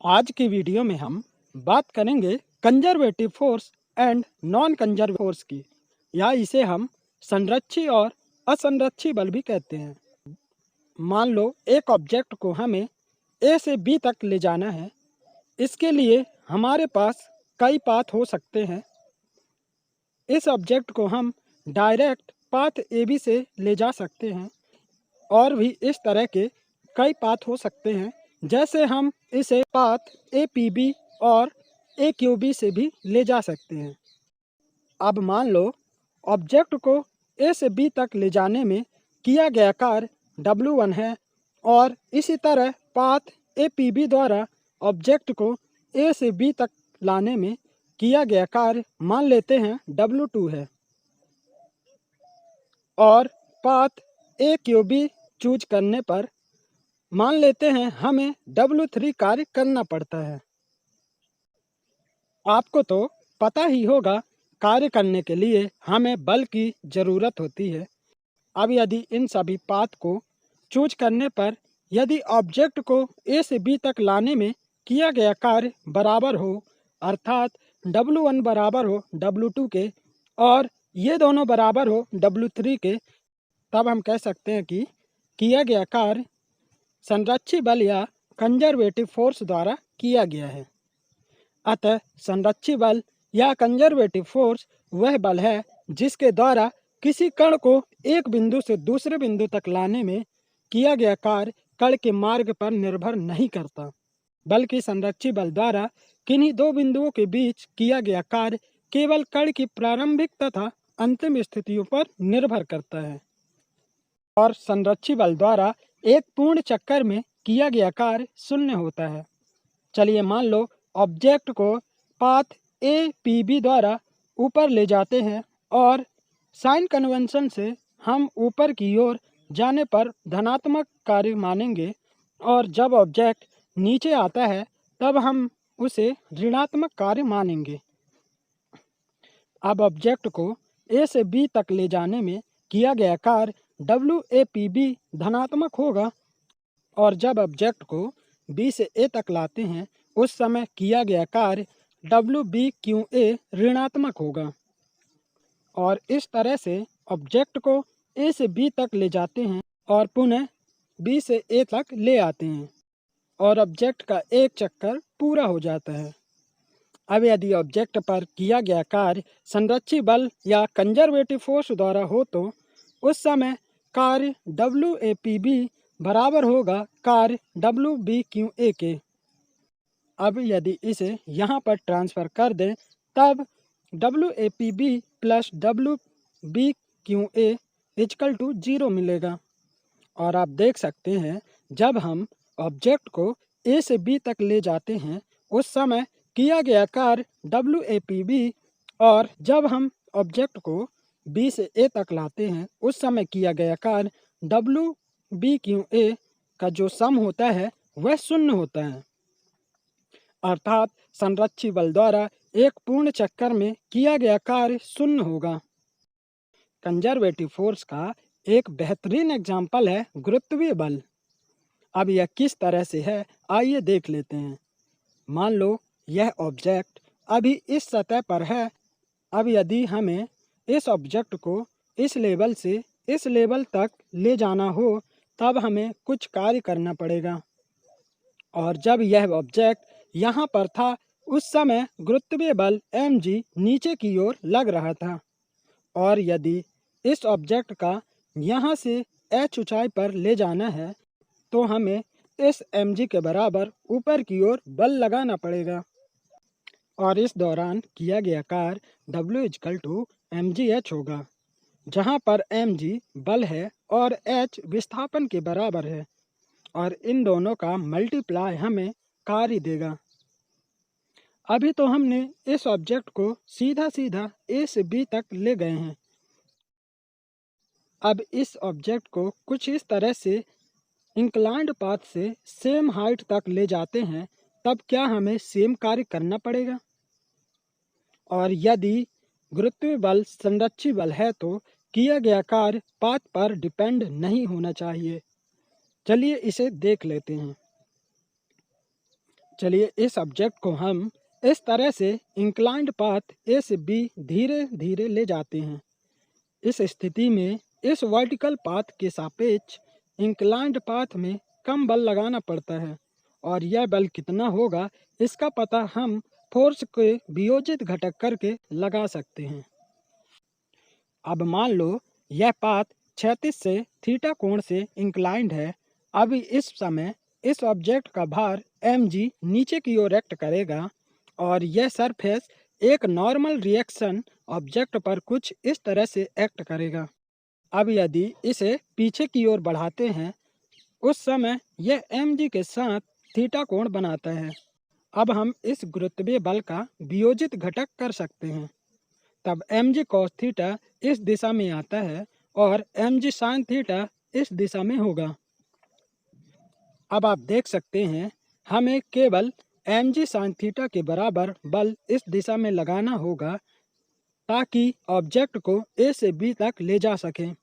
आज की वीडियो में हम बात करेंगे conservative force and non conservative force की, या इसे हम संरक्षी और असंरक्षी बल भी कहते हैं। मान लो एक ऑब्जेक्ट को हमें ए से बी तक ले जाना है। इसके लिए हमारे पास कई पाथ हो सकते हैं। इस ऑब्जेक्ट को हम डायरेक्ट पाथ ए बी से ले जा सकते हैं, और भी इस तरह के कई पाथ हो सकते हैं। जैसे हम इसे पाथ ए पी बी और ए क्यू बी से भी ले जा सकते हैं। अब मान लो ऑब्जेक्ट को ए से बी तक ले जाने में किया गया कार्य W1 है, और इसी तरह पाथ ए पी बी द्वारा ऑब्जेक्ट को ए से बी तक लाने में किया गया कार्य मान लेते हैं W2 है, और path A Q B choose करने पर मान लेते हैं हमें W3 कार्य करना पड़ता है। आपको तो पता ही होगा, कार्य करने के लिए हमें बल की ज़रूरत होती है। अब यदि इन सभी पाथ को चूज करने पर यदि ऑब्जेक्ट को ए से बी तक लाने में किया गया कार्य बराबर हो, अर्थात W1 बराबर हो W2 के और ये दोनों बराबर हो W3 के, तब हम कह सकते हैं कि किया गया कार्य संरक्षी बल या कंजर्वेटिव फोर्स द्वारा किया गया है। अतः संरक्षी बल या कंजर्वेटिव फोर्स वह बल है जिसके द्वारा किसी कण को एक बिंदु से दूसरे बिंदु तक लाने में किया गया कार्य कण के मार्ग पर निर्भर नहीं करता, बल्कि संरक्षी बल द्वारा किन्हीं दो बिंदुओं के बीच किया गया कार्य केवल कण की प्रारंभिक तथा अंतिम स्थितियों पर निर्भर करता है। और संरक्षी बल द्वारा एक पूर्ण चक्कर में किया गया कार्य शून्य होता है। चलिए मान लो ऑब्जेक्ट को पाथ ए पी बी द्वारा ऊपर ले जाते हैं, और साइन कन्वेंशन से हम ऊपर की ओर जाने पर धनात्मक कार्य मानेंगे, और जब ऑब्जेक्ट नीचे आता है तब हम उसे ऋणात्मक कार्य मानेंगे। अब ऑब्जेक्ट को ए से बी तक ले जाने में किया गया कार्य WAPB धनात्मक होगा, और जब ऑब्जेक्ट को बी से ए तक लाते हैं उस समय किया गया कार्य WBQA ऋणात्मक होगा। और इस तरह से ऑब्जेक्ट को ए से बी तक ले जाते हैं और पुनः बी से ए तक ले आते हैं, और ऑब्जेक्ट का एक चक्कर पूरा हो जाता है। अब यदि ऑब्जेक्ट पर किया गया कार्य संरक्षी बल या कंजर्वेटिव फोर्स द्वारा हो तो उस समय कार्य WAPB बराबर होगा कार्य WBQA के। अब यदि इसे यहाँ पर ट्रांसफ़र कर दें तब WAPB plus WBQA equal to 0 मिलेगा। और आप देख सकते हैं जब हम ऑब्जेक्ट को ए से बी तक ले जाते हैं उस समय किया गया कार्य WAPB, और जब हम ऑब्जेक्ट को बी से ए तक लाते हैं उस समय किया गया कार्य WBQA का जो सम होता है वह शून्य होता है। अर्थात संरक्षी बल द्वारा एक पूर्ण चक्कर में किया गया कार्य शून्य होगा। कंजर्वेटिव फोर्स का एक बेहतरीन एग्जाम्पल है गुरुत्वीय बल। अब यह किस तरह से है आइए देख लेते हैं। मान लो यह ऑब्जेक्ट अभी इस सतह पर है। अब यदि हमें इस ऑब्जेक्ट को इस लेवल से इस लेवल तक ले जाना हो तब हमें कुछ कार्य करना पड़ेगा। और जब यह ऑब्जेक्ट यहाँ पर था उस समय गुरुत्वीय बल mg नीचे की ओर लग रहा था, और यदि इस ऑब्जेक्ट का यहाँ से h ऊंचाई पर ले जाना है तो हमें इस mg के बराबर ऊपर की ओर बल लगाना पड़ेगा, और इस दौरान किया गया कार्य W = mgh होगा, जहाँ पर mg बल है और h विस्थापन के बराबर है, और इन दोनों का मल्टीप्लाई हमें कार्य देगा। अभी तो हमने इस ऑब्जेक्ट को सीधा सीधा ए से बी तक ले गए हैं। अब इस ऑब्जेक्ट को कुछ इस तरह से इंक्लाइंड पाथ से सेम हाइट तक ले जाते हैं, तब क्या हमें सेम कार्य करना पड़ेगा? और यदि गुरुत्वीय बल संरक्षी बल है तो किया गया कार्य पाथ पर डिपेंड नहीं होना चाहिए। चलिए इसे देख लेते हैं। चलिए इस ऑब्जेक्ट को हम इस तरह से इंक्लाइंड पाथ ए से बी धीरे धीरे ले जाते हैं। इस स्थिति में इस वर्टिकल पाथ के सापेक्ष इंक्लाइंड पाथ में कम बल लगाना पड़ता है और यह बल कितना होगा इसका पता हम फोर्स के वियोजित घटक करके लगा सकते हैं। अब मान लो यह पाथ क्षैतिज से थीटा कोण से इंक्लाइंड है। अभी इस समय इस ऑब्जेक्ट का भार mg नीचे की ओर एक्ट करेगा और यह सरफेस एक नॉर्मल रिएक्शन ऑब्जेक्ट पर कुछ इस तरह से एक्ट करेगा। अब यदि इसे पीछे की ओर बढ़ाते हैं उस समय यह mg के साथ थीटा कोण बनाता है। अब हम इस गुरुत्वीय बल का वियोजित घटक कर सकते हैं। तब mg cos थीटा इस दिशा में आता है और mg sin थीटा इस दिशा में होगा। अब आप देख सकते हैं हमें केवल mg sin थीटा के बराबर बल इस दिशा में लगाना होगा ताकि ऑब्जेक्ट को A से B तक ले जा सकें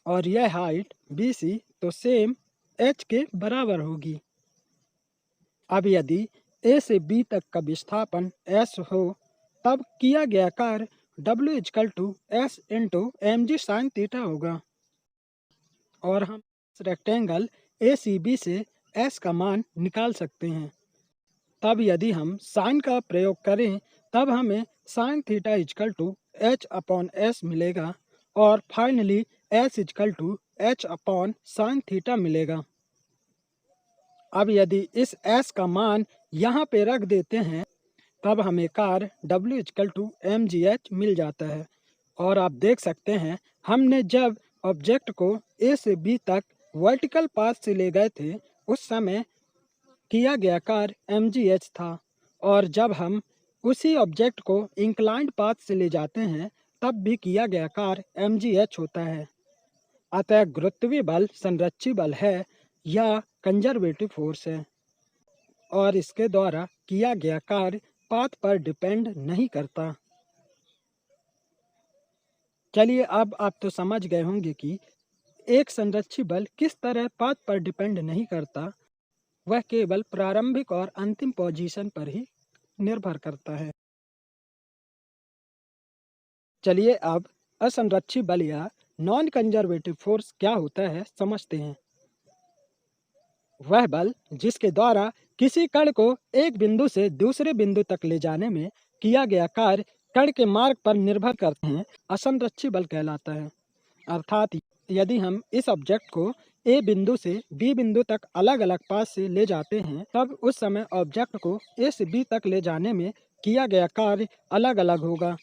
और यह हाइट BC तो सेम h के बराबर होगी। अब यदि A से B तक का विस्थापन S हो तब किया गया कार्य W S mg sin theta होगा और हम इस रेक्टेंगल ACB से S का मान निकाल सकते हैं। तब यदि हम साइन का प्रयोग करें तब हमें साइन थीटा H/S मिलेगा और फाइनली S H/sin थीटा मिलेगा। अब यदि इस S का मान यहाँ पे रख देते हैं तब हमें कार्य W mgh मिल जाता है और आप देख सकते हैं हमने जब ऑब्जेक्ट को A से B तक वर्टिकल पाथ से ले गए थे उस समय किया गया कार्य mgh था और जब हम उसी ऑब्जेक्ट को इंक्लाइंड पाथ से ले जाते हैं तब भी किया गया कार्य mgh होता है। अतः गुरुत्वीय बल संरक्षी बल है या कंजर्वेटिव फोर्स है और इसके द्वारा किया गया कार्य पाथ पर डिपेंड नहीं करता। चलिए अब आप तो समझ गए होंगे कि एक संरक्षी बल किस तरह पाथ पर डिपेंड नहीं करता, वह केवल प्रारंभिक और अंतिम पोजीशन पर ही निर्भर करता है। चलिए अब असंरक्षी बल या नॉन कंजर्वेटिव फोर्स क्या होता है समझते हैं। वह बल जिसके द्वारा किसी कण को एक बिंदु से दूसरे बिंदु तक ले जाने में किया गया कार्य कण के मार्ग पर निर्भर करते हैं असंरक्षी बल कहलाता है। अर्थात यदि हम इस ऑब्जेक्ट को ए बिंदु से बी बिंदु तक अलग अलग पाथ से ले जाते हैं तब उस समय ऑब्जेक्ट को ए से बी तक ले जाने में किया गया कार्य अलग अलग होगा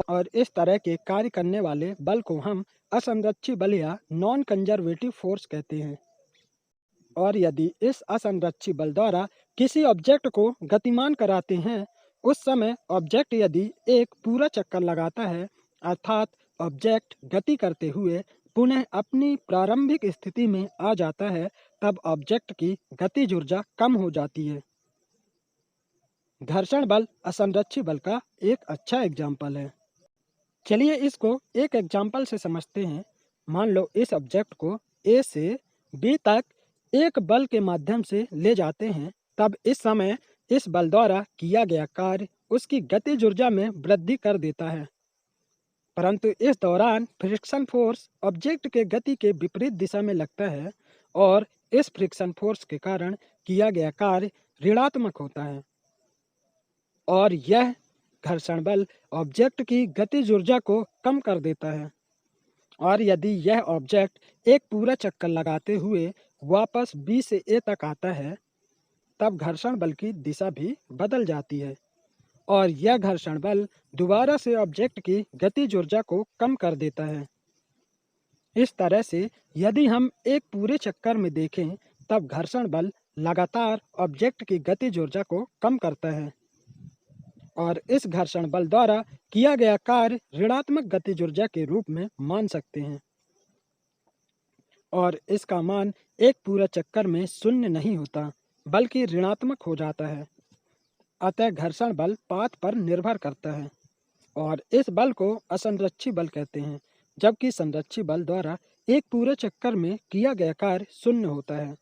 और इस तरह के कार्य करने वाले बल को हम असंरक्षी बल या नॉन कंजर्वेटिव फोर्स कहते हैं। और यदि इस असंरक्षी बल द्वारा किसी ऑब्जेक्ट को गतिमान कराते हैं उस समय ऑब्जेक्ट यदि एक पूरा चक्कर लगाता है अर्थात ऑब्जेक्ट गति करते हुए पुनः अपनी प्रारंभिक स्थिति में आ जाता है तब ऑब्जेक्ट की गतिज ऊर्जा कम हो जाती है। घर्षण बल असंरक्षी बल का एक अच्छा एग्जाम्पल है। चलिए इसको एक एग्जाम्पल से समझते हैं। मान लो इस ऑब्जेक्ट को ए से बी तक एक बल के माध्यम से ले जाते हैं तब इस समय इस बल द्वारा किया गया कार्य उसकी गतिज ऊर्जा में वृद्धि कर देता है, परंतु इस दौरान फ्रिक्शन फोर्स ऑब्जेक्ट के गति के विपरीत दिशा में लगता है और इस फ्रिक्शन फोर्स के कारण किया गया कार्य ऋणात्मक होता है और यह घर्षण बल ऑब्जेक्ट की गतिज ऊर्जा को कम कर देता है। और यदि यह ऑब्जेक्ट एक पूरा चक्कर लगाते हुए वापस बी से ए तक आता है तब घर्षण बल की दिशा भी बदल जाती है और यह घर्षण बल दोबारा से ऑब्जेक्ट की गतिज ऊर्जा को कम कर देता है। इस तरह से यदि हम एक पूरे चक्कर में देखें तब घर्षण बल लगातार ऑब्जेक्ट की गतिज ऊर्जा को कम करता है और इस घर्षण बल द्वारा किया गया कार्य ऋणात्मक गतिज ऊर्जा के रूप में मान सकते हैं और इसका मान एक पूरा चक्कर में शून्य नहीं होता बल्कि ऋणात्मक हो जाता है। अतः घर्षण बल पाथ पर निर्भर करता है और इस बल को असंरक्षी बल कहते हैं, जबकि संरक्षी बल द्वारा एक पूरे चक्कर में किया गया कार्य शून्य होता है।